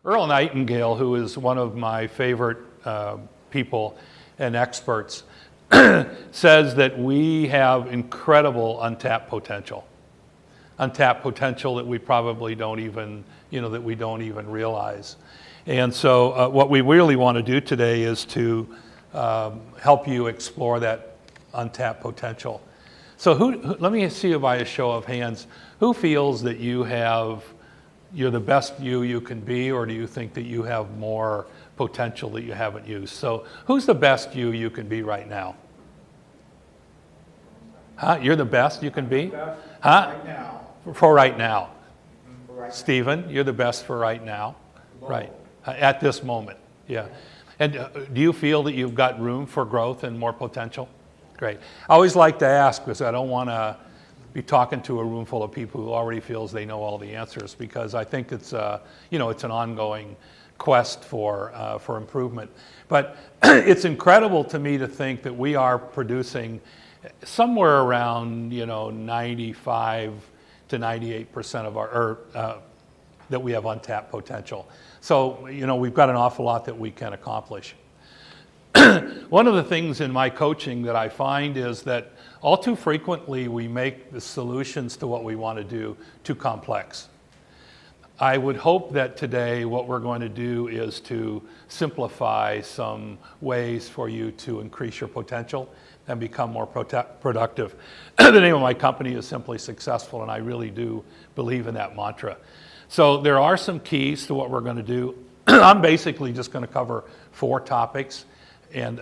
Earl Nightingale, who is one of my favorite people and experts, says that we have incredible untapped potential that we probably don't even, that we don't even realize. And so what we really want to do today is to help you explore that untapped potential. So let me see by a show of hands, who feels that you're the best you can be, or do you think that you have more potential that you haven't used? So who's the best you can be right now? Huh? You're the best you can be? Huh? Right now. For right now. Right. Stephen, you're the best for right now. Right. At this moment. Yeah. And do you feel that you've got room for growth and more potential? Great. I always like to ask, because I don't want to be talking to a room full of people who already feels they know all the answers, because I think it's it's an ongoing quest for improvement. But it's incredible to me to think that we are producing somewhere around 95 to 98% of our that we have untapped potential. So we've got an awful lot that we can accomplish. One of the things in my coaching that I find is that all too frequently we make the solutions to what we want to do too complex. I would hope that today what we're going to do is to simplify some ways for you to increase your potential and become more productive. The name of my company is Simply Successful, and I really do believe in that mantra. So there are some keys to what we're going to do. I'm basically just going to cover 4 topics, and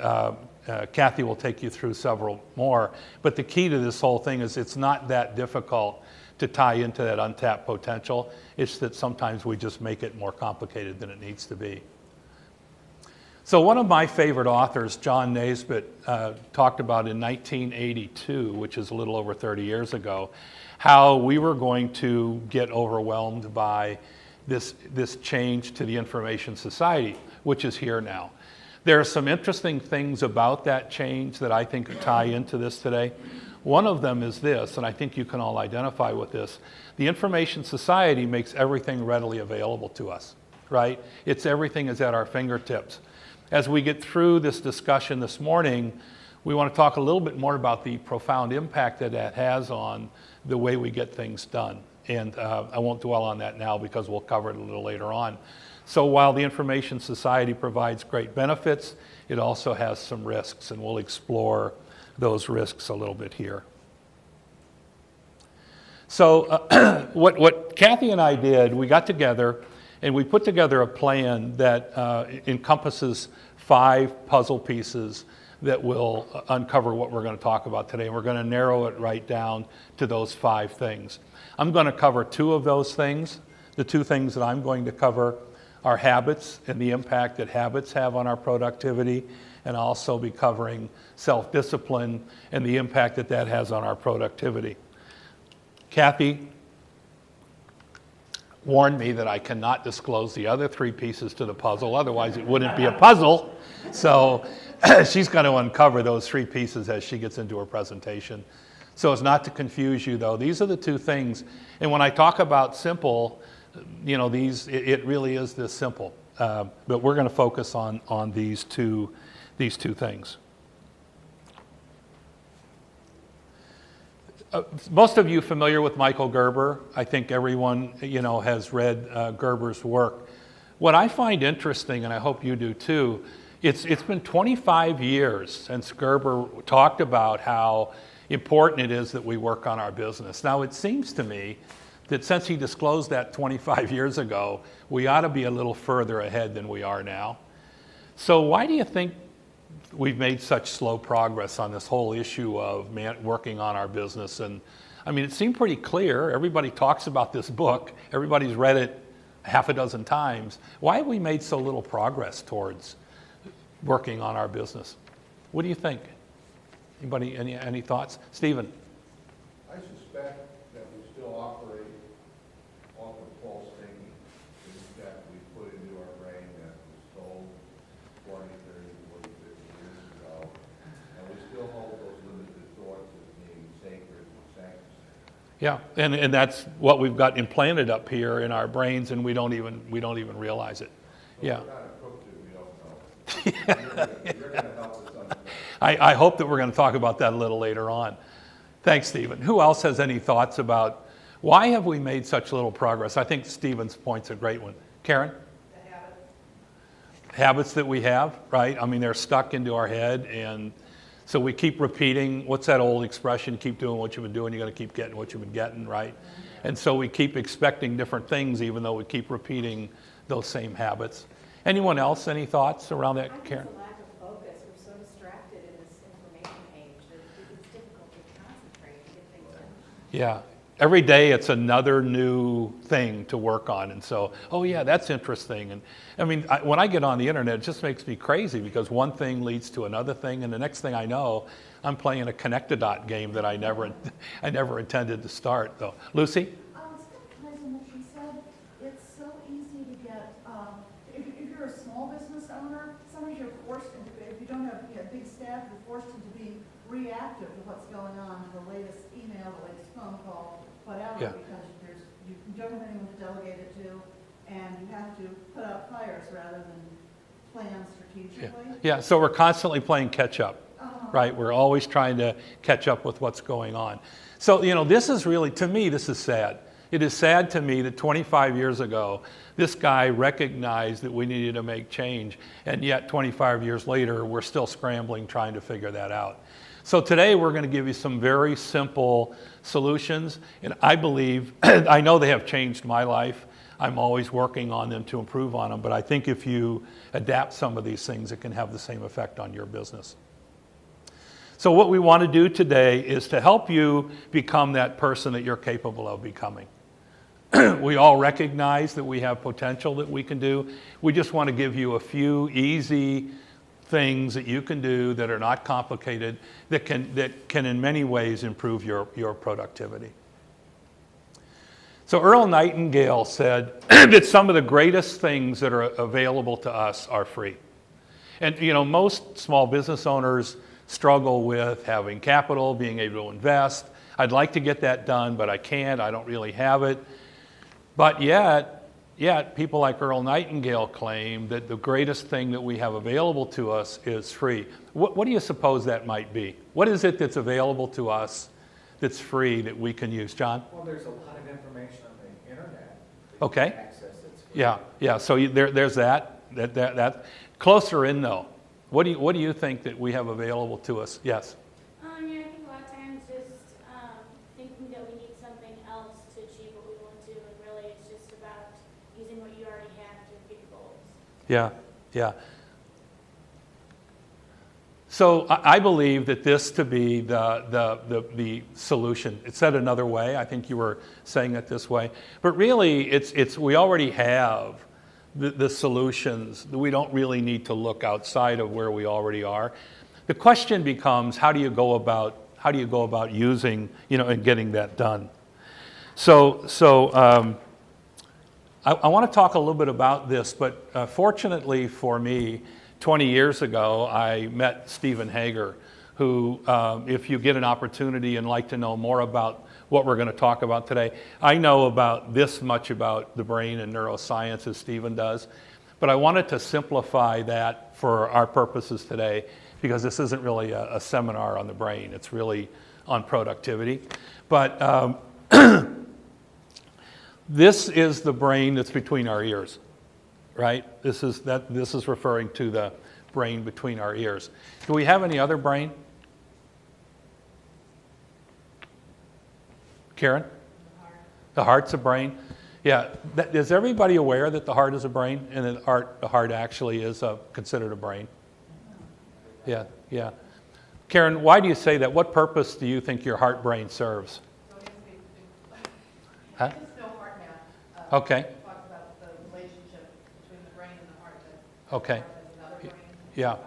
Kathy will take you through several more. But the key to this whole thing is it's not that difficult to tie into that untapped potential. It's that sometimes we just make it more complicated than it needs to be. So one of my favorite authors, John Naisbitt, talked about in 1982, which is a little over 30 years ago, how we were going to get overwhelmed by this change to the information society, which is here now. There are some interesting things about that change that I think tie into this today. One of them is this, and I think you can all identify with this. The information society makes everything readily available to us, right? Everything is at our fingertips. As we get through this discussion this morning, we want to talk a little bit more about the profound impact that has on the way we get things done. And I won't dwell on that now because we'll cover it a little later on. So while the information society provides great benefits, it also has some risks, and we'll explore those risks a little bit here. So what Kathy and I did, we got together and we put together a plan that encompasses 5 puzzle pieces that will uncover what we're going to talk about today. And we're going to narrow it right down to those 5 things. I'm going to cover 2 of those things. The 2 things that I'm going to cover are habits and the impact that habits have on our productivity, and I'll also be covering self-discipline and the impact that has on our productivity. Kathy warned me that I cannot disclose the other 3 pieces to the puzzle, otherwise it wouldn't be a puzzle. So she's going to uncover those 3 pieces as she gets into her presentation. So as not to confuse you though, these are the 2 things. And when I talk about simple, it really is this simple. But we're going to focus on these two things. Most of you familiar with Michael Gerber. I think everyone has read Gerber's work. What I find interesting, and I hope you do too, it's been 25 years since Gerber talked about how important it is that we work on our business. Now it seems to me that since he disclosed that 25 years ago, we ought to be a little further ahead than we are now. So why do you think we've made such slow progress on this whole issue of working on our business? And I mean, it seemed pretty clear. Everybody talks about this book. Everybody's read it 6 times. Why have we made so little progress towards working on our business? What do you think? Anybody, any thoughts? Stephen? I suspect that we still operate off of false thinking that we put into our brain that was told 20, 30, 40, 50 years ago, and we still hold those limited thoughts as being sacred and sacrosanct. Yeah, and that's what we've got implanted up here in our brains, and we don't even realize it. Yeah. We're kind of cooked it, we don't know. You're gonna help us understand. I hope that we're going to talk about that a little later on. Thanks, Stephen. Who else has any thoughts about why have we made such little progress? I think Stephen's point's a great one. Karen? The habits. Habits that we have, right? I mean, they're stuck into our head, and so we keep repeating, what's that old expression? Keep doing what you've been doing, you're going to keep getting what you've been getting, right? And so we keep expecting different things even though we keep repeating those same habits. Anyone else, any thoughts around that, Karen? I think it's a lack of focus. We're so distracted in this information age that it's difficult to concentrate and get things done. Yeah. Every day it's another new thing to work on. And so, oh yeah, that's interesting. And I mean, when I get on the internet, it just makes me crazy because one thing leads to another thing. And the next thing I know, I'm playing a connect-a-dot game that I never intended to start though. Lucy? It's kind of ties on what she said. It's so easy to get, if you're a small business owner, sometimes you're forced into, if you don't have a big staff, you're forced into being reactive to what's going on, to the latest email, the latest phone call, whatever, Yeah. because you don't have anyone to delegate it to, and you have to put out fires rather than plan strategically. Yeah, so we're constantly playing catch up, right? We're always trying to catch up with what's going on. So, this is really, to me, this is sad. It is sad to me that 25 years ago, this guy recognized that we needed to make change, and yet 25 years later, we're still scrambling trying to figure that out. So today we're going to give you some very simple solutions, and I believe, I know they have changed my life. I'm always working on them to improve on them, but I think if you adapt some of these things, it can have the same effect on your business. So what we want to do today is to help you become that person that you're capable of becoming. We all recognize that we have potential that we can do. We just want to give you a few easy things that you can do that are not complicated, that can in many ways improve your productivity. So Earl Nightingale said that some of the greatest things that are available to us are free. And most small business owners struggle with having capital, being able to invest. I'd like to get that done, but I can't, I don't really have it. But yet people like Earl Nightingale claim that the greatest thing that we have available to us is free. What do you suppose that might be? What is it that's available to us that's free that we can use? John? Well, there's a lot of information on the internet. Okay. You can access that's free. Yeah. So there's that. Closer in though, what do you think that we have available to us? Yes. I think a lot of times just thinking that we need something else to achieve what we want to, and really it's just about using what you already have to achieve your goals. Yeah. So I believe that this to be the solution. It's said another way. I think you were saying it this way, but really it's we already have the solutions. We don't really need to look outside of where we already are. The question becomes, how do you go about using, and getting that done? So I want to talk a little bit about this, but fortunately for me, 20 years ago, I met Stephen Hager, who, if you get an opportunity and like to know more about what we're going to talk about today, I know about this much about the brain and neuroscience as Stephen does, but I wanted to simplify that for our purposes today because this isn't really a seminar on the brain, it's really on productivity. But this is the brain that's between our ears, right? This is referring to the brain between our ears. Do we have any other brain? Karen? The heart's a brain? Yeah. Is everybody aware that the heart is a brain and that the heart actually is considered a brain? Yeah. Karen, why do you say that? What purpose do you think your heart brain serves? Huh? There's no heart math. Okay. Talk about the relationship between the brain and the heart. Okay. Another brain. Yeah.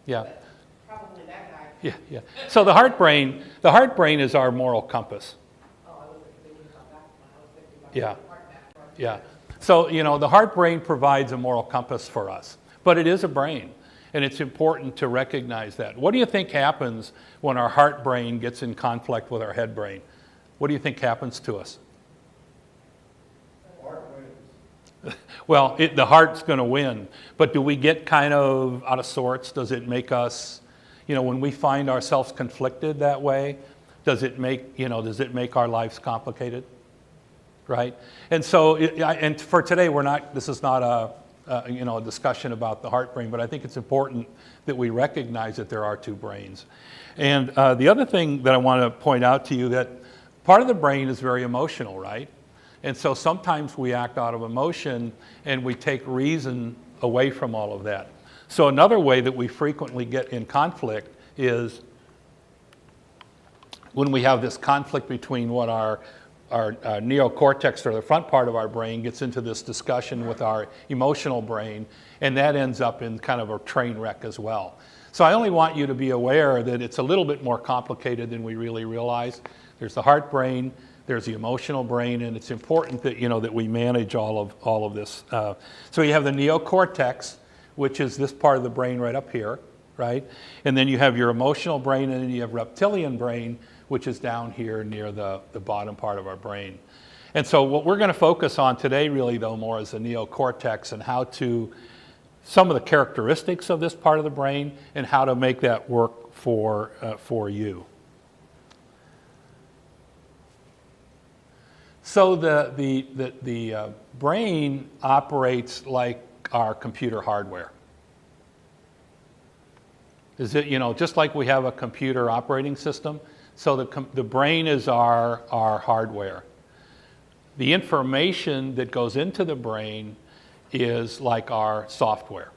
But probably that guy. Yeah. So the heart brain is our moral compass. Oh, I was thinking about that one. I was thinking about the heart math. Yeah. So, the heart brain provides a moral compass for us, but it is a brain, and it's important to recognize that. What do you think happens when our heart brain gets in conflict with our head brain? what do you think happens to us? Heart wins. Well, the heart's going to win, but do we get kind of out of sorts? Does it make us, when we find ourselves conflicted that way, does it make our lives complicated? Right? And so, and for today, this is not a discussion about the heart brain, but I think it's important that we recognize that there are two brains. And the other thing that I want to point out to you, that part of the brain is very emotional, right? And so sometimes we act out of emotion and we take reason away from all of that. So another way that we frequently get in conflict is when we have this conflict between what our neocortex, or the front part of our brain, gets into this discussion with our emotional brain, and that ends up in kind of a train wreck as well. So I only want you to be aware that it's a little bit more complicated than we really realize. There's the heart brain, there's the emotional brain, and it's important that that we manage all of this. So you have the neocortex, which is this part of the brain right up here, right? And then you have your emotional brain, and then you have reptilian brain, which is down here near the bottom part of our brain. And so what we're going to focus on today really, though, more is the neocortex and some of the characteristics of this part of the brain and how to make that work for you. So the brain operates like our computer hardware. Is it, just like we have a computer operating system? So the brain is our hardware. The information that goes into the brain is like our software,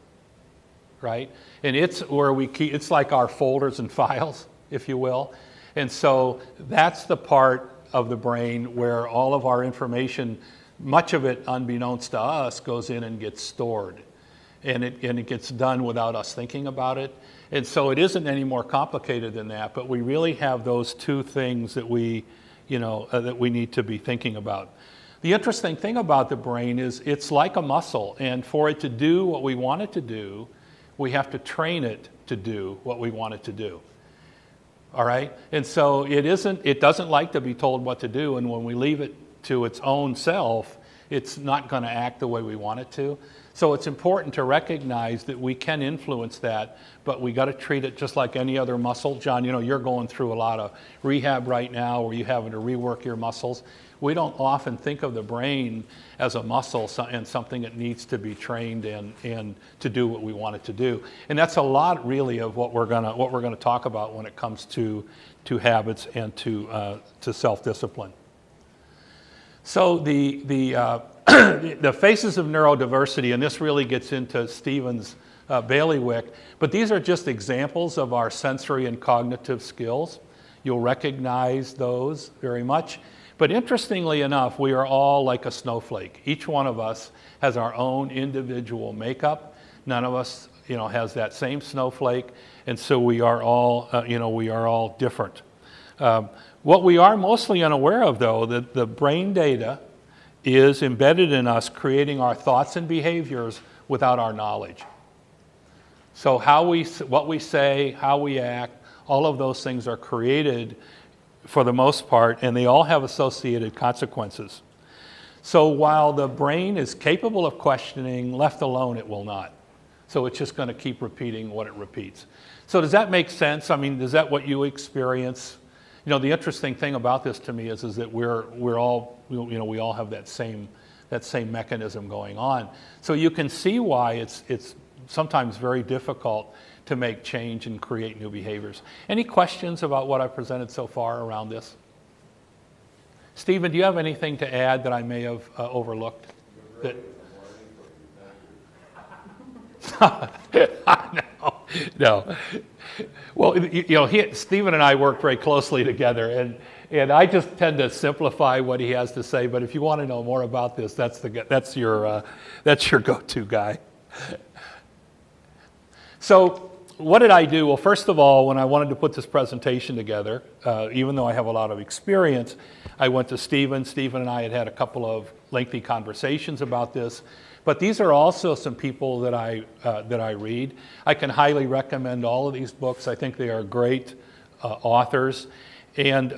right? And it's where it's like our folders and files, if you will. And so that's the part of the brain where all of our information, much of it unbeknownst to us, goes in and gets stored. And it gets done without us thinking about it. And so it isn't any more complicated than that, but we really have those two things that we need to be thinking about. The interesting thing about the brain is it's like a muscle, and for it to do what we want it to do, we have to train it to do what we want it to do. All right? And so it doesn't like to be told what to do, and when we leave it to its own self, it's not going to act the way we want it to. So it's important to recognize that we can influence that, but we got to treat it just like any other muscle. John, you're going through a lot of rehab right now where you're having to rework your muscles. We don't often think of the brain as a muscle and something that needs to be trained and to do what we want it to do. And that's a lot really of what we're gonna talk about when it comes to habits and to self-discipline. So the faces of neurodiversity, and this really gets into Stephen's bailiwick, but these are just examples of our sensory and cognitive skills. You'll recognize those very much. But interestingly enough, we are all like a snowflake. Each one of us has our own individual makeup. None of us, has that same snowflake, and so we are all different. What we are mostly unaware of, though, that the brain data is embedded in us, creating our thoughts and behaviors without our knowledge. So what we say, how we act, all of those things are created for the most part, and they all have associated consequences. So while the brain is capable of questioning, left alone it will not. So it's just going to keep repeating what it repeats. So does that make sense? I mean, is that what you experience? The interesting thing about this to me is that we all have that same mechanism going on. So you can see why it's sometimes very difficult to make change and create new behaviors. Any questions about what I've presented so far around this? Stephen, do you have anything to add that I may have overlooked? No. Well, Stephen and I work very closely together, and I just tend to simplify what he has to say. But if you want to know more about this, that's your go-to guy. So what did I do? Well, first of all, when I wanted to put this presentation together, even though I have a lot of experience, I went to Stephen. Stephen and I had a couple of lengthy conversations about this. But these are also some people that I read. I can highly recommend all of these books. I think they are great authors. And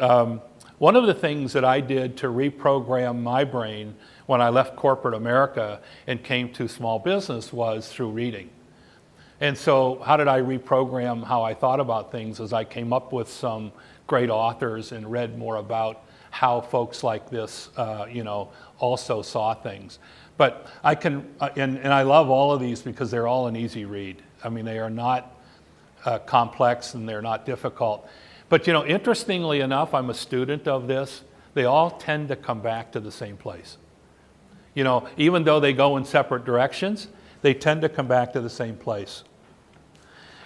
One of the things that I did to reprogram my brain when I left corporate America and came to small business was through reading. And so how did I reprogram how I thought about things? As I came up with some great authors and read more about how folks like this, also saw things. But I can, and I love all of these because they're all an easy read. I mean, they are not complex and they're not difficult. But interestingly enough, I'm a student of this. They all tend to come back to the same place. Even though they go in separate directions, they tend to come back to the same place.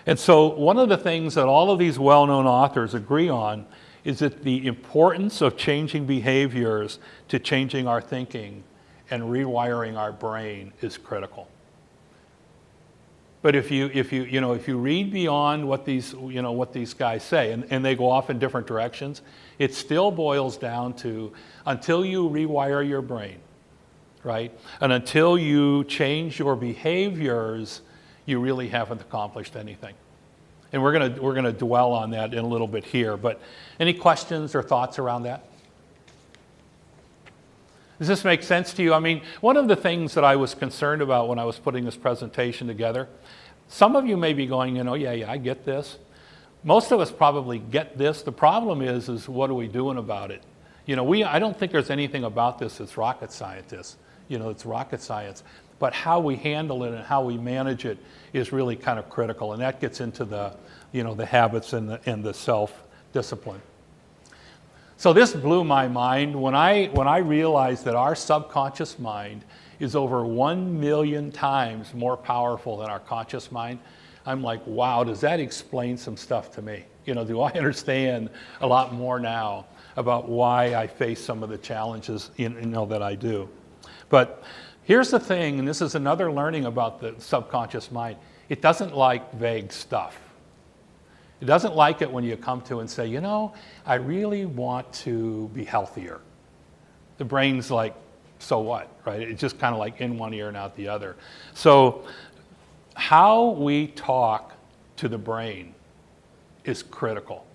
And so one of the things that all of these well-known authors agree on is that the importance of changing behaviors to changing our thinking and rewiring our brain is critical. But if you read beyond what these guys say, and they go off in different directions, it still boils down to until you rewire your brain, right? And until you change your behaviors, you really haven't accomplished anything. And we're gonna dwell on that in a little bit here. But any questions or thoughts around that? Does this make sense to you? I mean, one of the things that I was concerned about when I was putting this presentation together, some of you may be going, yeah, I get this. Most of us probably get this. The problem is what are we doing about it? I don't think there's anything about this that's rocket scientists. It's rocket science. But how we handle it and how we manage it is really kind of critical. And that gets into the habits and the self-discipline. So this blew my mind when I realized that our subconscious mind is over 1 million times more powerful than our conscious mind. I'm like, wow, does that explain some stuff to me? Do I understand a lot more now about why I face some of the challenges that I do? But here's the thing, and this is another learning about the subconscious mind. It doesn't like vague stuff. It doesn't like it when you come to and say, I really want to be healthier. The brain's like, so what, right? It's just kind of like in one ear and out the other. So how we talk to the brain is critical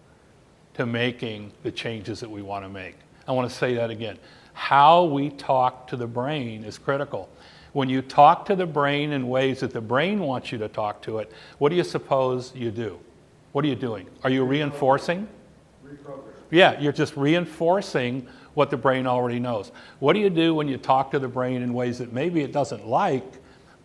to making the changes that we want to make. I want to say that again. How we talk to the brain is critical. When you talk to the brain in ways that the brain wants you to talk to it, what do you suppose you do? What are you doing? Are you reinforcing? Reprogram. Yeah, you're just reinforcing what the brain already knows. What do you do when you talk to the brain in ways that maybe it doesn't like,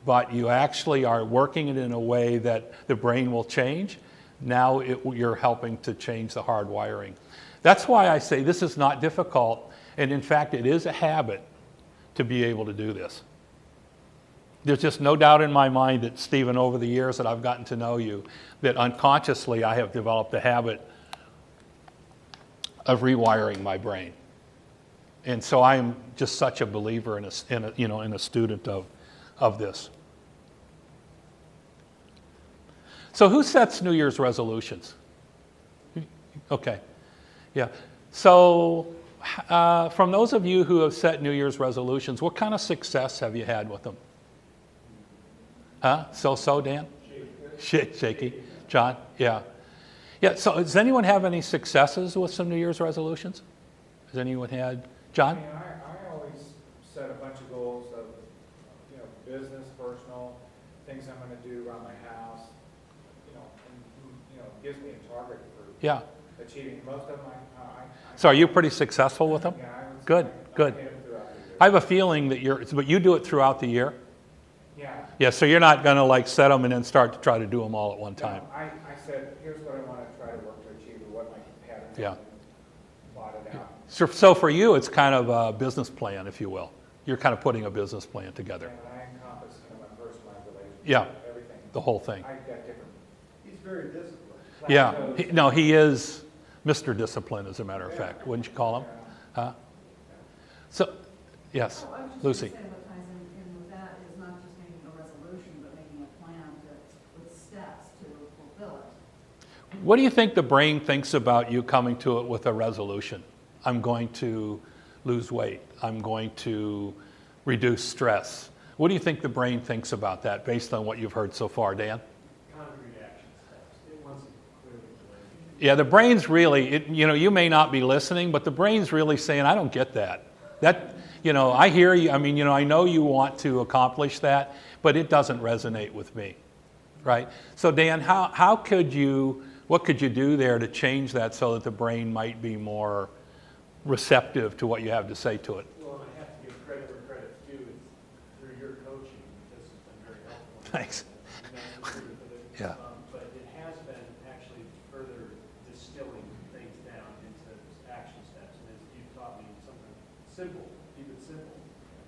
but you actually are working it in a way that the brain will change? Now you're helping to change the hard wiring. That's why I say this is not difficult, and in fact, it is a habit to be able to do this. There's just no doubt in my mind that, Stephen, over the years that I've gotten to know you, that unconsciously I have developed a habit of rewiring my brain. And so I am just such a believer and a student of this. So who sets New Year's resolutions? Okay, yeah. So from those of you who have set New Year's resolutions, what kind of success have you had with them? Huh? So, Dan? Shaky. John? Yeah. Yeah, so does anyone have any successes with some New Year's resolutions? Has anyone had? John? I always set a bunch of goals of, business, personal, things I'm going to do around my house, and gives me a target for achieving most of them. So are you pretty successful with them? Yeah, I would say Good. I Good. hit them throughout the year. I have a feeling that but you do it throughout the year? Yeah. Yeah, so you're not going to set them and then start to try to do them all at one time. No, I said, here's what I want to try to work to achieve, or what my patterns Yeah. are, and plot it out. So for you, it's kind of a business plan, if you will. You're kind of putting a business plan together. And I encompass, my personal life, relationship, Yeah. everything. The whole thing. I've got different He's very disciplined. Yeah. He is Mr. Discipline, as a matter of fact. Wouldn't you call him? Huh? So, yes, So I was just Lucy. gonna say what ties in with that is not just making a resolution, but making a plan with steps to fulfill it. What do you think the brain thinks about you coming to it with a resolution? I'm going to lose weight. I'm going to reduce stress. What do you think the brain thinks about that based on what you've heard so far, Dan? Concrete action steps. It wants it clearly Yeah, the brain's really, you may not be listening, but the brain's really saying, I don't get that. I hear you, I know you want to accomplish that, but it doesn't resonate with me, right? So Dan, what could you do there to change that so that the brain might be more receptive to what you have to say to it? Well, I have to give credit where credit's due. It's through your coaching, this has been very helpful. Thanks. Yeah. But it has been actually further distilling things down into action steps. And as you've taught me, something simple, keep it simple.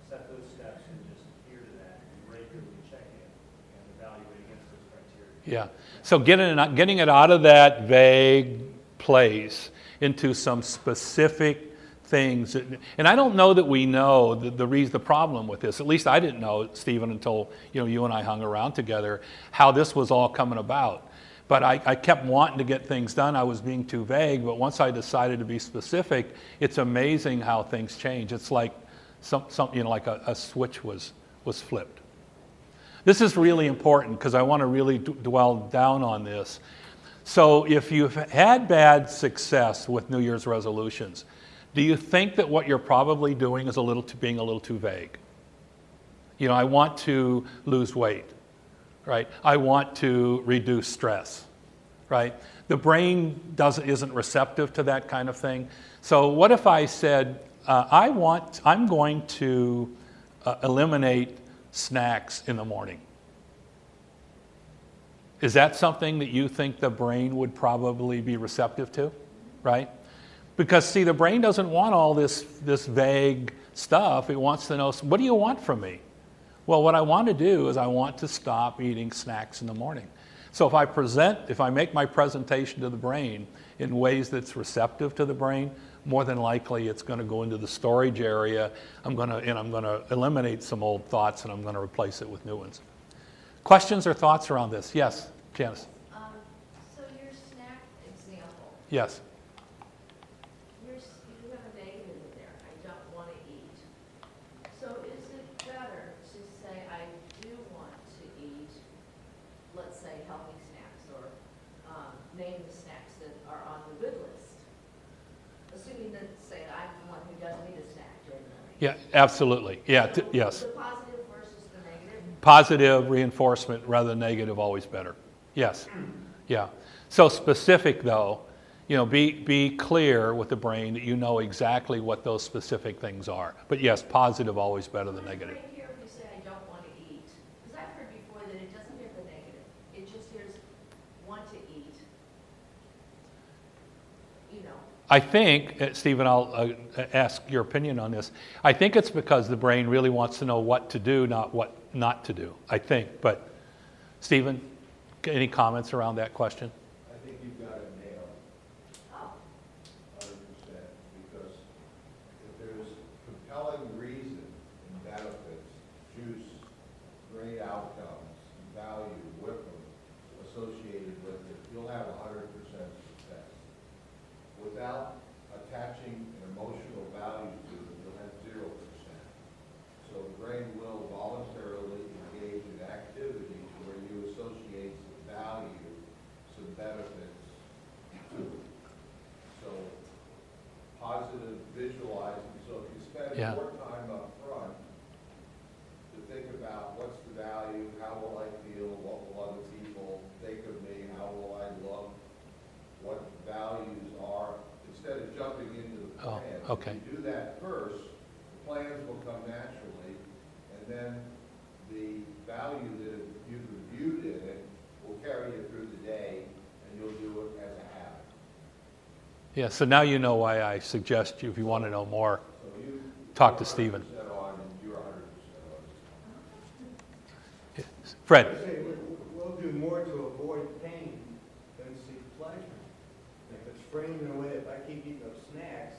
Set those steps and just adhere to that and regularly check in and evaluate against those criteria. Yeah. So getting it out of that vague place into some specific things. And I don't know that we know the problem with this. At least I didn't know, Stephen, until you and I hung around together, how this was all coming about. But I kept wanting to get things done. I was being too vague. But once I decided to be specific, it's amazing how things change. It's like like a switch was flipped. This is really important because I want to really dwell down on this. So if you've had bad success with New Year's resolutions, do you think that what you're probably doing is being a little too vague? I want to lose weight, right? I want to reduce stress, right? The brain isn't receptive to that kind of thing. So what if I said, I'm going to eliminate snacks in the morning? Is that something that you think the brain would probably be receptive to, right? Because, see, the brain doesn't want all this vague stuff. It wants to know, what do you want from me? Well, what I want to do is I want to stop eating snacks in the morning. So if I make my presentation to the brain in ways that's receptive to the brain, more than likely it's going to go into the storage area. I'm going to eliminate some old thoughts and I'm going to replace it with new ones. Questions or thoughts around this? Yes, Janice. So your snack example, Yes. you have a negative in there, I don't want to eat. So is it better to say I do want to eat, let's say, healthy snacks, or name the snacks that are on the good list? Assuming that, say, I'm the one who doesn't eat a snack during the night. Yeah, absolutely. Yeah, yes. The positive versus the negative? Positive reinforcement rather than negative, always better. Yes. Yeah. So specific, though, be clear with the brain that you know exactly what those specific things are. But yes, positive always better than negative. Right here, if you say I don't want to eat, because I've heard before that it doesn't hear the negative, it just hears want to eat. I think, Stephen, I'll ask your opinion on this. I think it's because the brain really wants to know what to do, not what not to do. I think. But, Stephen, any comments around that question? I think you've got it nailed, Oh, 100%, because if there's compelling reason and benefits, juice, great outcomes, value with them associated with it, you'll have 100% success. Without attaching an emotional value to it, you'll have 0%. So the brain will voluntarily engage in activities where you associate some value, some benefits to it. So positive visualizing. So if you spend Yeah. more time up front to think about what's the value, how will I feel, what will other people think of me, how will I look, what values are, instead of jumping into the Oh, plans. okay. If you do that first, the plans will come naturally, and then the value that you've reviewed in it will carry you through the day, and you'll do it as a habit. Yeah, so now you know why I suggest you, if you want to know more, So you talk to Stephen. 100% on, and you're 100% on. Fred? I say we'll do more to avoid pain than seek pleasure. If it's framed in a way, if I keep eating those snacks,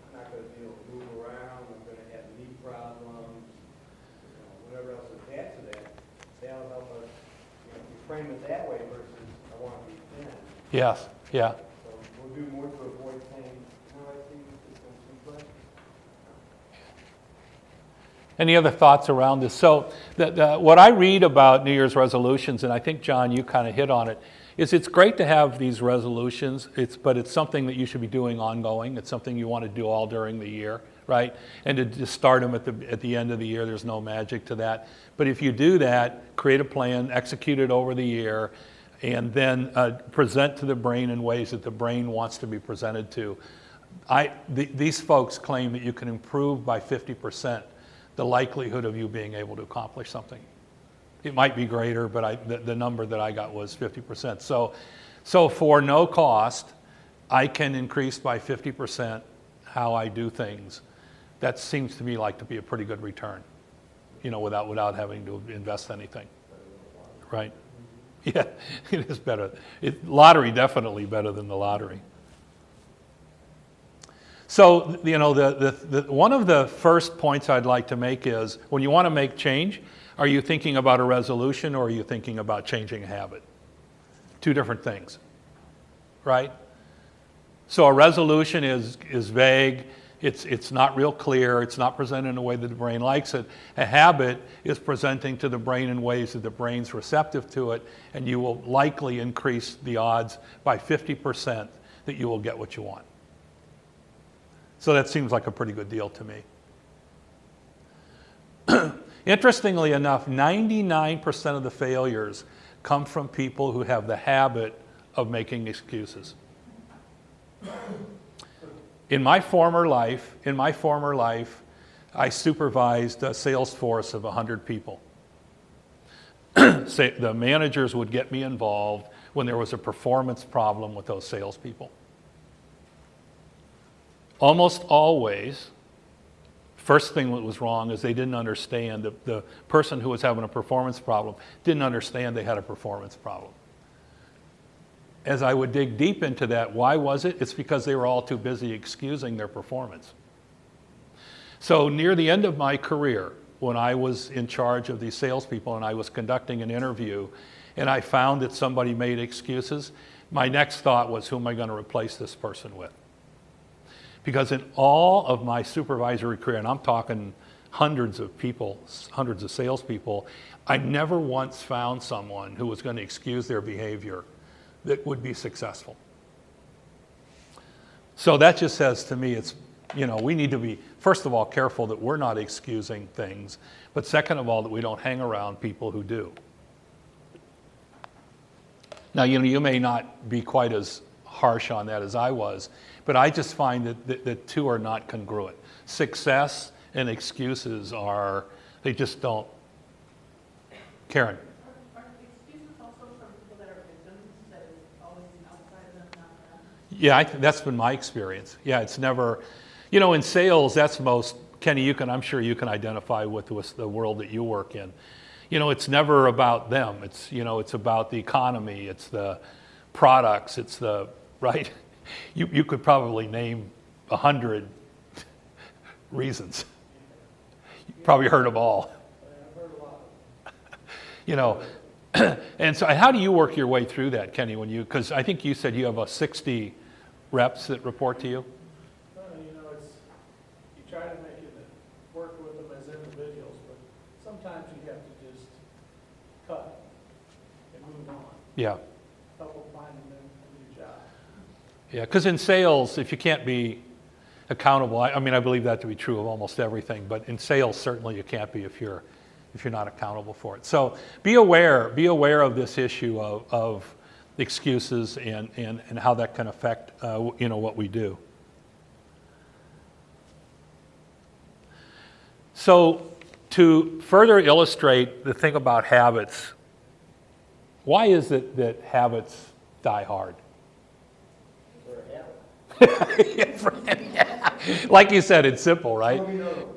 I'm not gonna be able to move around, I'm gonna have knee problems, whatever else attached to that. That'll help us, if you frame it that way versus I want to be thin. Yes, yeah. So we'll do more to avoid pain. No, I think it's gonna seek pleasure. Any other thoughts around this? So what I read about New Year's resolutions, and I think, John, you kind of hit on it, is it's great to have these resolutions, but it's something that you should be doing ongoing. It's something you want to do all during the year, right? And to just start them at the end of the year, there's no magic to that. But if you do that, create a plan, execute it over the year, and then present to the brain in ways that the brain wants to be presented to. These folks claim that you can improve by 50% the likelihood of you being able to accomplish something. It might be greater, but the number that I got was 50%. So for no cost, I can increase by 50% how I do things. That seems to me like to be a pretty good return, without having to invest anything, right? Yeah, it is better. Lottery definitely better than the lottery. So, one of the first points I'd like to make is when you want to make change, are you thinking about a resolution or are you thinking about changing a habit? Two different things, right? So a resolution is vague. It's not real clear. It's not presented in a way that the brain likes it. A habit is presenting to the brain in ways that the brain's receptive to it, and you will likely increase the odds by 50% that you will get what you want. So that seems like a pretty good deal to me. Interestingly enough, 99% of the failures come from people who have the habit of making excuses. In my former life, I supervised a sales force of 100 people. The managers would get me involved when there was a performance problem with those salespeople. Almost always, first thing that was wrong is they didn't understand, the person who was having a performance problem didn't understand they had a performance problem. As I would dig deep into that, why was it? It's because they were all too busy excusing their performance. So near the end of my career, when I was in charge of these salespeople and I was conducting an interview and I found that somebody made excuses, my next thought was, who am I going to replace this person with? Because in all of my supervisory career, and I'm talking hundreds of people, hundreds of salespeople, I never once found someone who was going to excuse their behavior that would be successful. So that just says to me, we need to be, first of all, careful that we're not excusing things, but second of all, that we don't hang around people who do. Now, you may not be quite as harsh on that as I was, but I just find that the two are not congruent. Success and excuses they just don't. Karen. Are excuses also from people that are victims, that is always outside of them, not them? Yeah, that's been my experience. Yeah, it's never, in sales, that's most, Kenny, I'm sure you can identify with the world that you work in. It's never about them. It's about the economy. It's the products. It's right? You could probably name 100 reasons. You probably heard them all. I've heard a lot. And so how do you work your way through that, Kenny, because I think you said you have 60 reps that report to you? You try to make it work with them as individuals, but sometimes you have to just cut and move on. Yeah. Help them find a new job. Yeah, because in sales, if you can't be accountable, I believe that to be true of almost everything, but in sales, certainly you can't be if you're not accountable for it. So be aware of this issue of excuses and how that can affect what we do. So to further illustrate the thing about habits, why is it that habits die hard? Like you said, it's simple, right?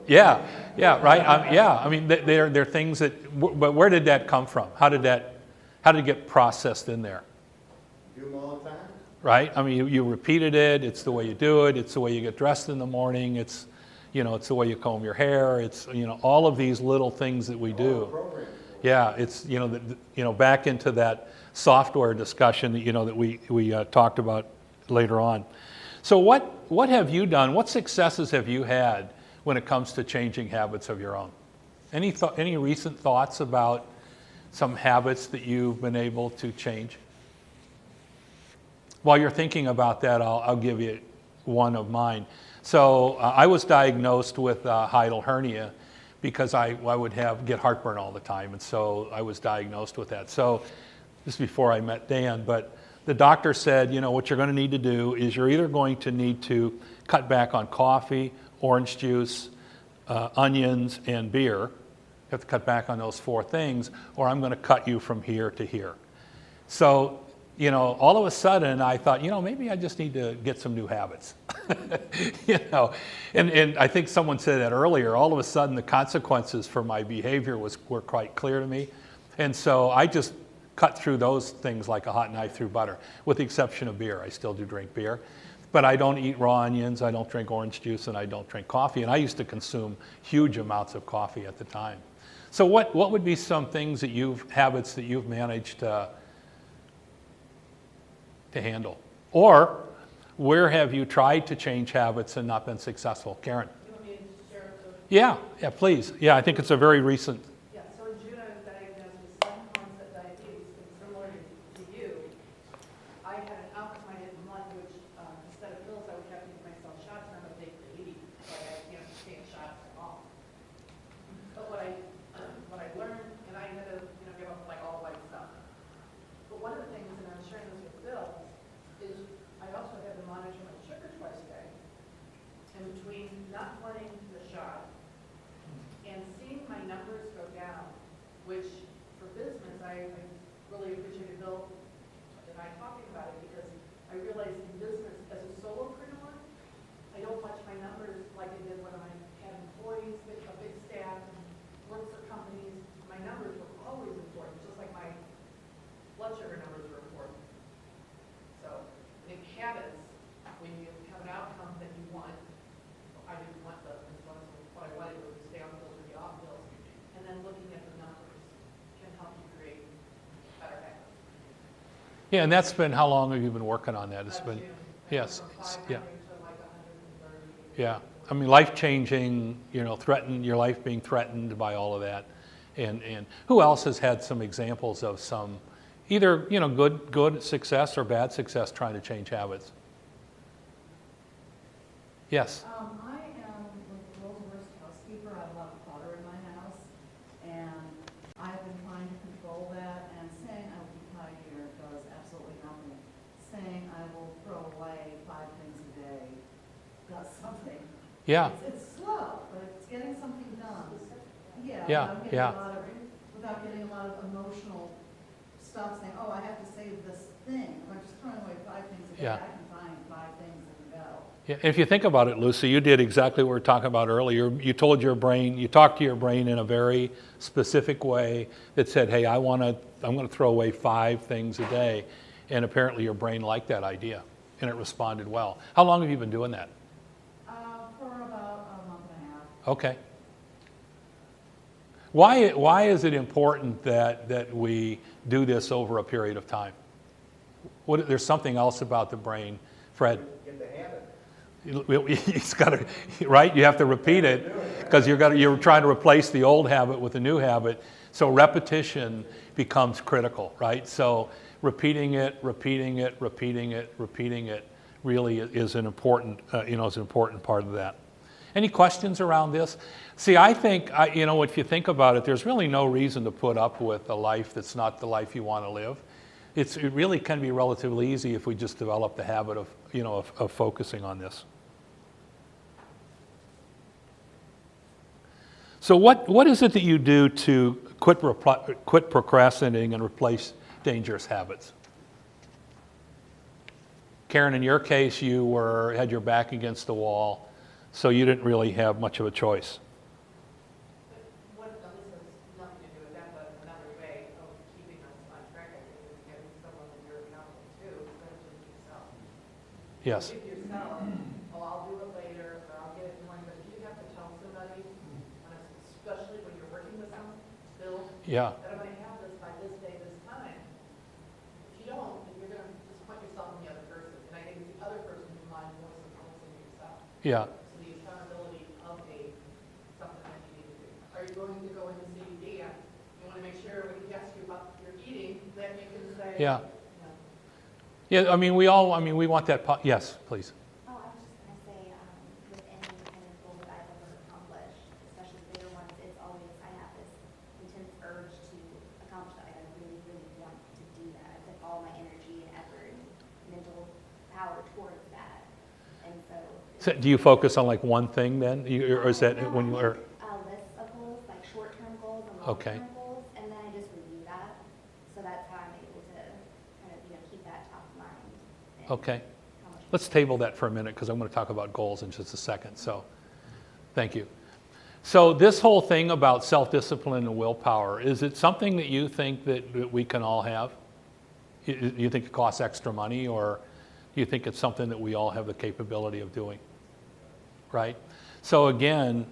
Yeah, right. They're things that. But where did that come from? How did it get processed in there? Do them all the time. Right. You repeated it. It's the way you do it. It's the way you get dressed in the morning. It's the way you comb your hair. It's all of these little things that we do. Yeah, it's back into that software discussion that we talked about later on. So what have you done? What successes have you had when it comes to changing habits of your own? Any recent thoughts about some habits that you've been able to change? While you're thinking about that, I'll give you one of mine. So I was diagnosed with hiatal hernia because I would get heartburn all the time, and so I was diagnosed with that. So this is before I met Dan, but the doctor said, what you're going to need to do is you're either going to need to cut back on coffee, orange juice, onions, and beer. You have to cut back on those 4 things, or I'm going to cut you from here to here. So, all of a sudden I thought, maybe I just need to get some new habits. And I think someone said that earlier. All of a sudden the consequences for my behavior were quite clear to me. And so I just cut through those things like a hot knife through butter, with the exception of beer. I still do drink beer. But I don't eat raw onions, I don't drink orange juice, and I don't drink coffee. And I used to consume huge amounts of coffee at the time. So what would be some things habits that you've managed to handle? Or where have you tried to change habits and not been successful? Karen? You want me to share the? Yeah, please. Yeah, I think it's a very recent. Yeah, so in June, I was diagnosed with sudden onset diabetes, and similar to you, I had an outcome I didn't want, which instead of pills, I would have to give myself shots, and I'm a big lady, so I can't stand shots at all. But what I learned, and I had to, give up like all the white stuff. But one of the things, and I was sharing this with Bill, is I also had to monitor my sugar twice a day. And between not wanting the shot and seeing my numbers go down, which for business, I really appreciated Bill and I talking about it, because I realized in business, as a solopreneur, I don't watch my numbers like I did when I had employees, a big staff, and worked for companies. My numbers were always important, just like my blood sugar numbers were important. So I think habits, when you have an outcome that you want, I didn't want the, what I wanted was to stay on pills or get off pills, and then looking at the numbers can help you create better habits. Yeah, and that's been, how long have you been working on that? It's been, June, yes, from 500 yeah. to like 130. Yeah, I mean, life-changing, your life being threatened by all of that. And who else has had some examples of some, either, good success or bad success trying to change habits? Yes? I am the world's worst housekeeper. I have a lot of clutter in my house, and I've been trying to control that, and saying I will be tidier does absolutely nothing. Saying I will throw away 5 things a day does something. Yeah, It's slow, but it's getting something done. Yeah. Yeah, Without getting a lot of emotional stuff saying, oh, I have to save this thing. If I'm just throwing away 5 things a day, Yeah. I can find 5 things in the barrel. Yeah, if you think about it, Lucy, you did exactly what we were talking about earlier. You talked to your brain in a very specific way that said, hey, I'm going to throw away 5 things a day. And apparently your brain liked that idea, and it responded well. How long have you been doing that? For about a month and a half. Okay. Why is it important that we do this over a period of time? There's something else about the brain, Fred. Get the habit. It's got to, right? You have to repeat it because you're trying to replace the old habit with a new habit. So repetition becomes critical, right? So repeating it really is an important, is an important part of that. Any questions around this? See, I think, if you think about it, there's really no reason to put up with a life that's not the life you want to live. It really can be relatively easy if we just develop the habit of, of focusing on this. So what is it that you do to quit procrastinating and replace dangerous habits? Karen, in your case, you had your back against the wall, so you didn't really have much of a choice. This has nothing to do with that, but another way of keeping us on track, I think, is getting someone that you're accountable to, instead of just yourself. Yes. If yourself, I'll do it later, or I'll get it in the morning, but if you have to tell somebody, especially when you're working with them, Bill, Yeah. that I'm gonna have this by this day, this time. If you don't, then you're gonna disappoint yourself in the other person, and I think it's the other person who mind more than yourself. Yeah. So the accountability of something that you need to do. Are you going to go in and see Dan? You wanna make sure when he asks you about your eating, that you can say. Yeah. Yeah, I mean, we want that, yes, please. Oh, I was just gonna say, with any kind of goal that I've ever accomplished, especially the bigger ones, it's always, I have this intense urge to accomplish that. Like, I really, really want to do that. I put all my energy and effort and mental power towards that. And so. So do you focus on like one thing then? Or is that when you are? Lists of goals, like short-term goals and Okay. long-term goals, and then I just review that. So that's how I'm able to kind of, keep that top of mind. and Okay. how much- Let's table that for a minute because I'm going to talk about goals in just a second. So, thank you. So this whole thing about self-discipline and willpower, is it something that you think that we can all have? You think it costs extra money, or do you think it's something that we all have the capability of doing? Right? So again,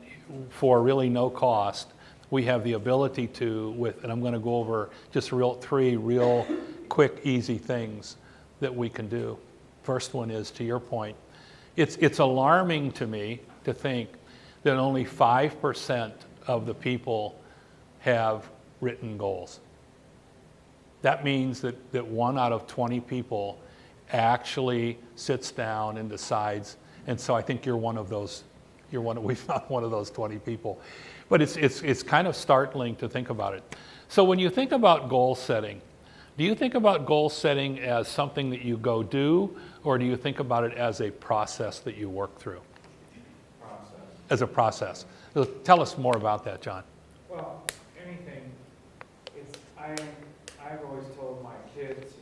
for really no cost, we have the ability to, and I'm going to go over just three real quick, easy things that we can do. First one is, to your point, it's alarming to me to think that only 5% of the people have written goals. That means that 1 out of 20 people actually sits down and decides, and so I think you're one of those. We found one of those 20 people. But it's kind of startling to think about it. So when you think about goal setting, do you think about goal setting as something that you go do, or do you think about it as a process that you work through? Process. As a process. So tell us more about that, John. Well, anything, I've always told my kids,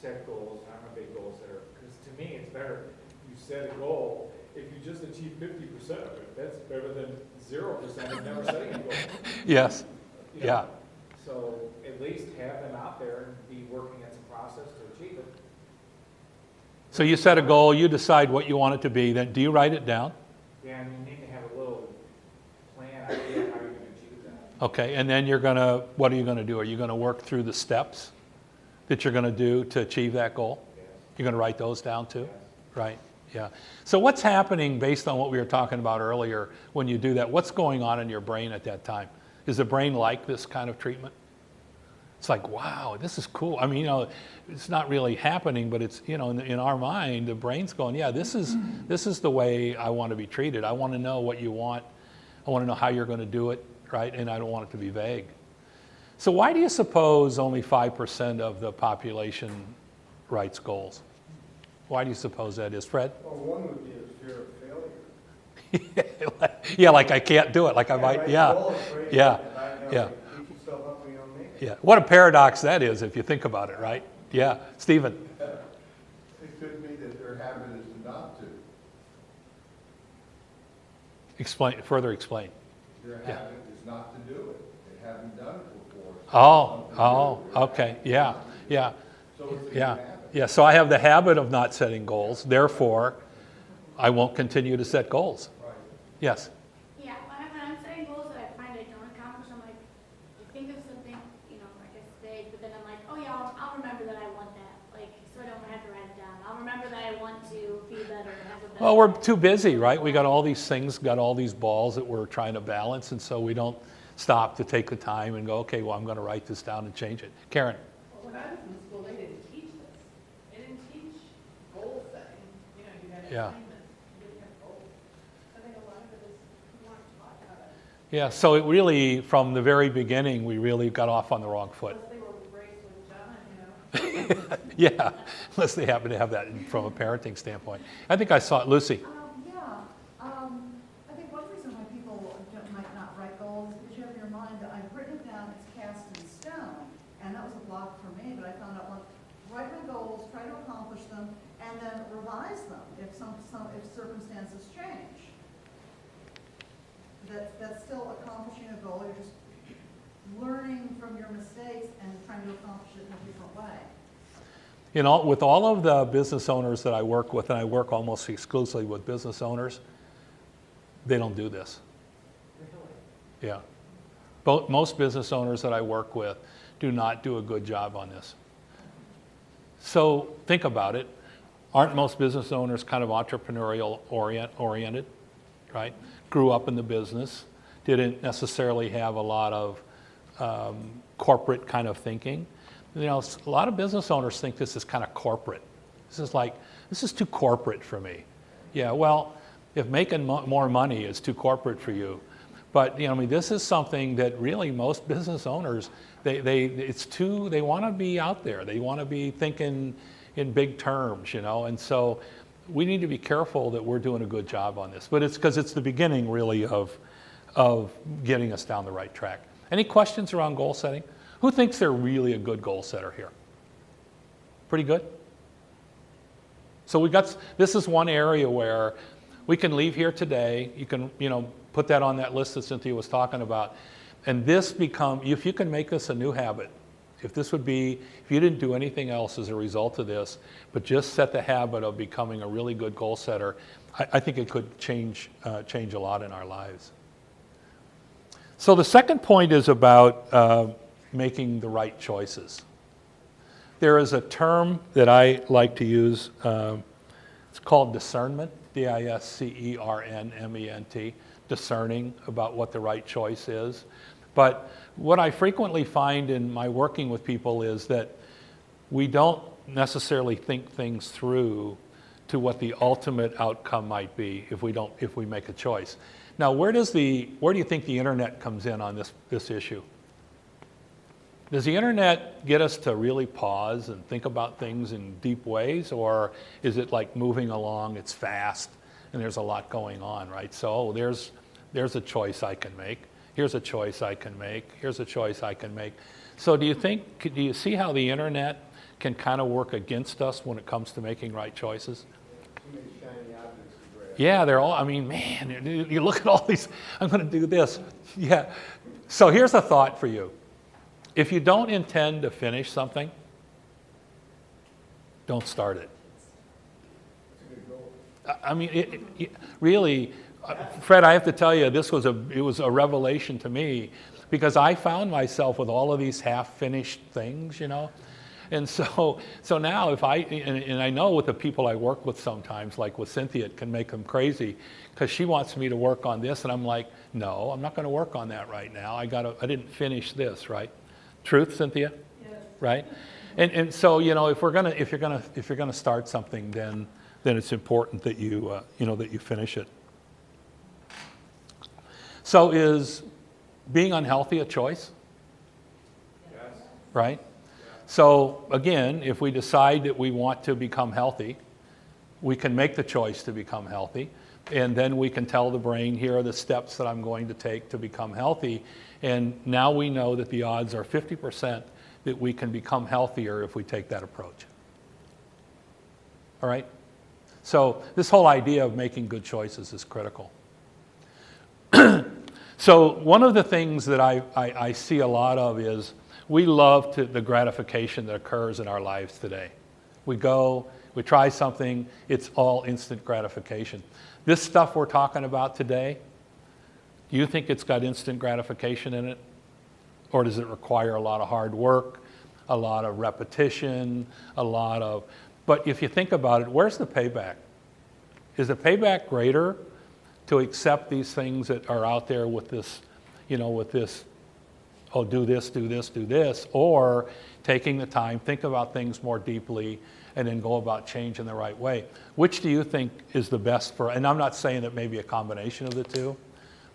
set goals. I'm a big goal setter, because to me, it's better, you set a goal, if you just achieve 50% of it, that's better than 0% of never setting a goal. Yes. You know? Yeah. So at least have them out there and be working as a process to achieve it. So you set a goal, you decide what you want it to be, then do you write it down? Yeah, and you need to have a little plan, idea how you're gonna achieve that. Okay, and then what are you going to do? Are you going to work through the steps that you're going to do to achieve that goal? Yes. You're going to write those down too? Yes. Right, yeah. So what's happening based on what we were talking about earlier when you do that? What's going on in your brain at that time? Is the brain like this kind of treatment? It's like, wow, this is cool. I mean, it's not really happening, but it's, in our mind, the brain's going, yeah, this is the way I want to be treated. I want to know what you want. I want to know how you're going to do it, right? And I don't want it to be vague. So why do you suppose only 5% of the population writes goals? Why do you suppose that is, Fred? Well, one would be a fear of failure. Yeah, like I can't do it, like I might, yeah. Yeah. Yeah. Beat yourself up when you don't make it. Yeah, what a paradox that is if you think about it, right? Yeah, Stephen. It could be that their habit is not to. Further explain. Their Yeah. habit is not to do it. They haven't done it before. Oh, okay, yeah, yeah, So it's a good yeah. habit. Yeah, so I have the habit of not setting goals, therefore, I won't continue to set goals. Right. Yes, Yeah, when I'm setting goals that I find I don't accomplish, I'm like, I think of something, like I say, but then I'm like, oh yeah, I'll remember that I want that, so I don't have to write it down. I'll remember that I want to be better and have a better. well, we're too busy, right? We got all these things, got all these balls that we're trying to balance, and so we don't stop to take the time and go, okay, well, I'm going to write this down and change it. Karen? Well, when I was in school, they didn't teach this. They didn't teach goal setting. You had Yeah. assignments, you didn't have goals. I think a lot of it is, we weren't taught how to, Yeah, so it really, from the very beginning, we really got off on the wrong foot. unless they were raised with John, Yeah, unless they happen to have that from a parenting standpoint. I think I saw it. Lucy? I think one reason why people might not write goals is because you have in your mind that I've written it down, it's cast in stone, and that was a block for me, but I found out, write my goals, try to accomplish them, and then revise them if if circumstances change. That's still accomplishing a goal, you're just learning from your mistakes and trying to accomplish it in a different way. With all of the business owners that I work with, and I work almost exclusively with business owners, they don't do this. Yeah. Most business owners that I work with do not do a good job on this. So think about it. Aren't most business owners kind of entrepreneurial oriented, right? Grew up in the business, didn't necessarily have a lot of corporate kind of thinking. A lot of business owners think this is kind of corporate, This is too corporate for me. Yeah, well, if making more money is too corporate for you, but I mean, this is something that really most business owners, they want to be out there. They want to be thinking in big terms, and so we need to be careful that we're doing a good job on this. But it's because it's the beginning really of getting us down the right track. Any questions around goal setting? Who thinks they're really a good goal setter here? Pretty good? So this is one area where we can leave here today. You can, put that on that list that Cynthia was talking about. And if you can make this a new habit, if you didn't do anything else as a result of this, but just set the habit of becoming a really good goal setter, I think it could change a lot in our lives. So the second point is about making the right choices. There is a term that I like to use. It's called discernment, discernment, discerning about what the right choice is. But what I frequently find in my working with people is that we don't necessarily think things through to what the ultimate outcome might be if we make a choice. Now, where do you think the internet comes in on this issue? Does the internet get us to really pause and think about things in deep ways, or is it like moving along, it's fast, and there's a lot going on, right? So there's a choice I can make. Here's a choice I can make. Here's a choice I can make. So do you see how the internet can kind of work against us when it comes to making right choices? Too many shiny objects to grab. Yeah, man, you look at all these, I'm going to do this. Yeah. So here's a thought for you. If you don't intend to finish something, don't start it. That's a good goal. I mean, really, Fred, I have to tell you, it was a revelation to me, because I found myself with all of these half-finished things, And so now and I know with the people I work with sometimes, like with Cynthia, it can make them crazy, because she wants me to work on this, and I'm like, no, I'm not going to work on that right now. I didn't finish this, right? Truth, Cynthia? Yes. Right? And so, if you're gonna start something, then it's important that you finish it. So is being unhealthy a choice? Yes. Right? So again, if we decide that we want to become healthy, we can make the choice to become healthy, and then we can tell the brain, here are the steps that I'm going to take to become healthy, and now we know that the odds are 50% that we can become healthier if we take that approach. All right? So this whole idea of making good choices is critical. So one of the things that I see a lot of is we love the gratification that occurs in our lives today. We try something, it's all instant gratification. This stuff we're talking about today, do you think it's got instant gratification in it? Or does it require a lot of hard work, a lot of repetition, but if you think about it, where's the payback? Is the payback greater to accept these things that are out there with this, oh, do this, do this, do this, or taking the time, think about things more deeply, and then go about change in the right way? Which do you think is the best and I'm not saying that maybe a combination of the two,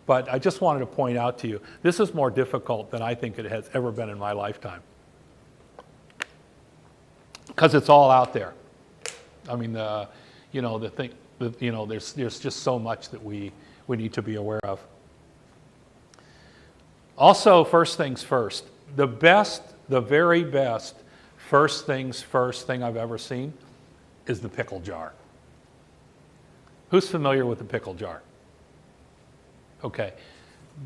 but I just wanted to point out to you, this is more difficult than I think it has ever been in my lifetime. Because it's all out there. I mean, there's just so much that we need to be aware of. Also, first things first. The very best first things first thing I've ever seen is the pickle jar. Who's familiar with the pickle jar? Okay.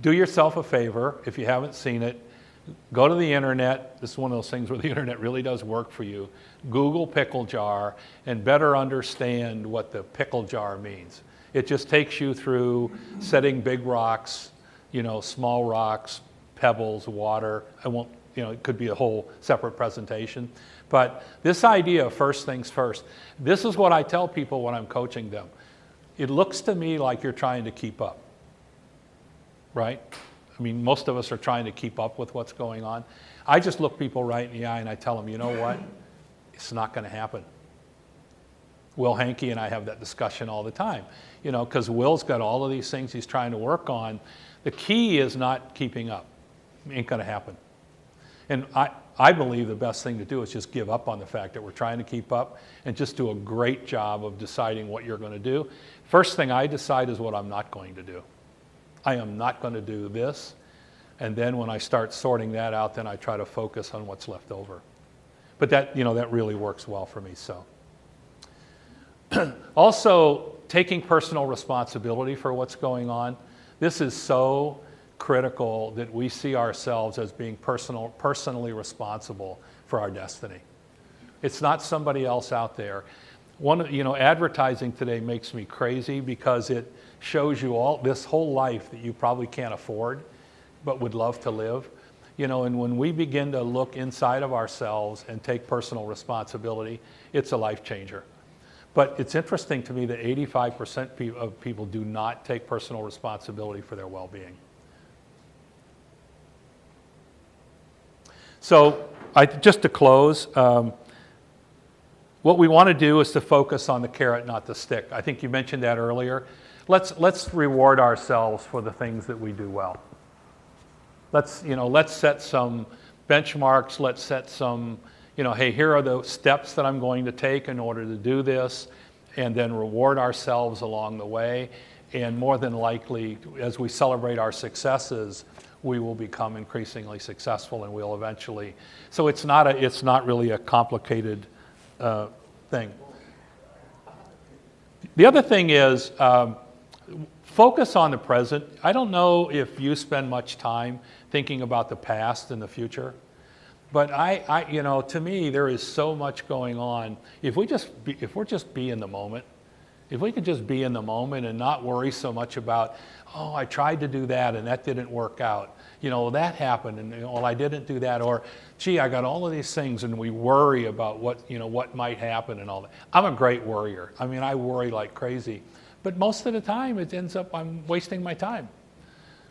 Do yourself a favor, if you haven't seen it, go to the internet. This is one of those things where the internet really does work for you. Google pickle jar and better understand what the pickle jar means. It just takes you through setting big rocks, small rocks, pebbles, water. It could be a whole separate presentation. But this idea of first things first, this is what I tell people when I'm coaching them. It looks to me like you're trying to keep up, right? I mean, most of us are trying to keep up with what's going on. I just look people right in the eye and I tell them, you know what? It's not going to happen. Will Hankey and I have that discussion all the time, you know, because Will's got all of these things he's trying to work on. The key is not keeping up. Ain't going to happen. And I believe the best thing to do is just give up on the fact that we're trying to keep up and just do a great job of deciding what you're going to do. First thing I decide is what I'm not going to do. I am not going to do this. And then when I start sorting that out, then I try to focus on what's left over. But that, you know, that really works well for me. So, also taking personal responsibility for what's going on. This is so critical that we see ourselves as being personally responsible for our destiny. It's not somebody else out there. Advertising today makes me crazy because it shows you all this whole life that you probably can't afford, but would love to live. You know, and when we begin to look inside of ourselves and take personal responsibility, it's a life changer. But it's interesting to me that 85% of people do not take personal responsibility for their well-being. So, just to close, what we want to do is to focus on the carrot, not the stick. I think you mentioned that earlier. Let's reward ourselves for the things that we do well. Let's set some benchmarks. Let's set some, hey, here are the steps that I'm going to take in order to do this, and then reward ourselves along the way. And more than likely, as we celebrate our successes, we will become increasingly successful, and we'll eventually. So it's not really a complicated thing. The other thing is focus on the present. I don't know if you spend much time thinking about the past and the future, but to me, there is so much going on. If we're just be in the moment, if we could just be in the moment and not worry so much about, oh, I tried to do that and that didn't work out. That happened and I didn't do that, or gee, I got all of these things, and we worry about what might happen and all that. I'm a great worrier. I mean, I worry like crazy, but most of the time it ends up I'm wasting my time.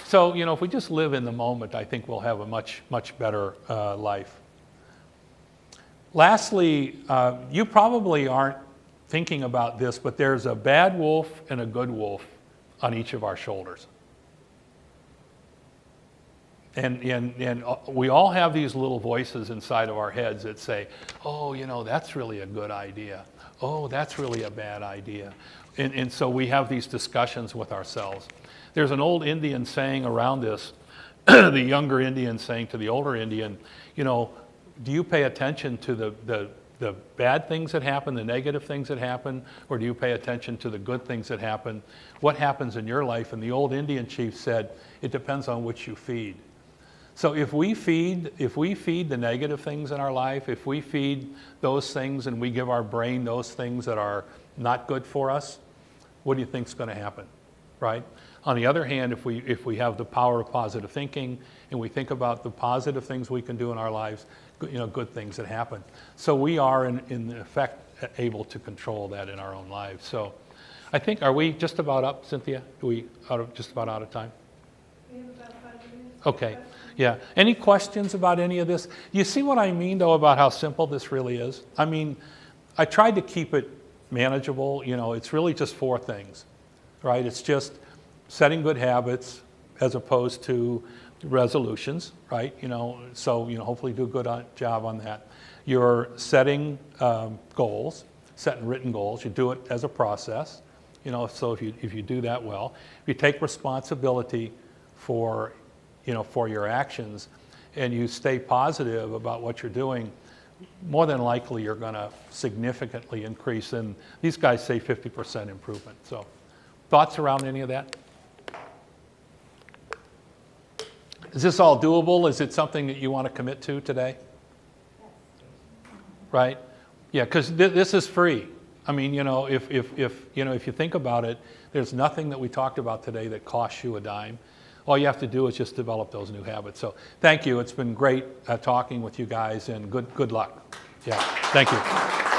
So, if we just live in the moment, I think we'll have a much, much better life. Lastly, you probably aren't thinking about this, but there's a bad wolf and a good wolf on each of our shoulders. And we all have these little voices inside of our heads that say, oh, that's really a good idea. Oh, that's really a bad idea. And so we have these discussions with ourselves. There's an old Indian saying around this, the younger Indian saying to the older Indian, do you pay attention to the bad things that happen, the negative things that happen, or do you pay attention to the good things that happen? What happens in your life? And the old Indian chief said, it depends on which you feed. So if we feed the negative things in our life, if we feed those things and we give our brain those things that are not good for us, what do you think is going to happen, right? On the other hand, if we have the power of positive thinking and we think about the positive things we can do in our lives, good things that happen. So we are in effect able to control that in our own lives. So I think, are we just about up, Cynthia? Are we just about out of time? We have about 5 minutes. Okay. Yeah. Any questions about any of this? You see what I mean, though, about how simple this really is? I mean, I tried to keep it manageable. It's really just 4 things, right? It's just setting good habits as opposed to resolutions, right? So hopefully do a good job on that. You're setting goals, setting written goals. You do it as a process, so if you do that well, if you take responsibility for your actions, and you stay positive about what you're doing, more than likely you're going to significantly increase. And these guys say 50% improvement. So, thoughts around any of that? Is this all doable? Is it something that you want to commit to today? Right? Yeah, because this is free. I mean, if you think about it, there's nothing that we talked about today that costs you a dime. All you have to do is just develop those new habits. So thank you. It's been great talking with you guys, and good luck. Yeah, thank you.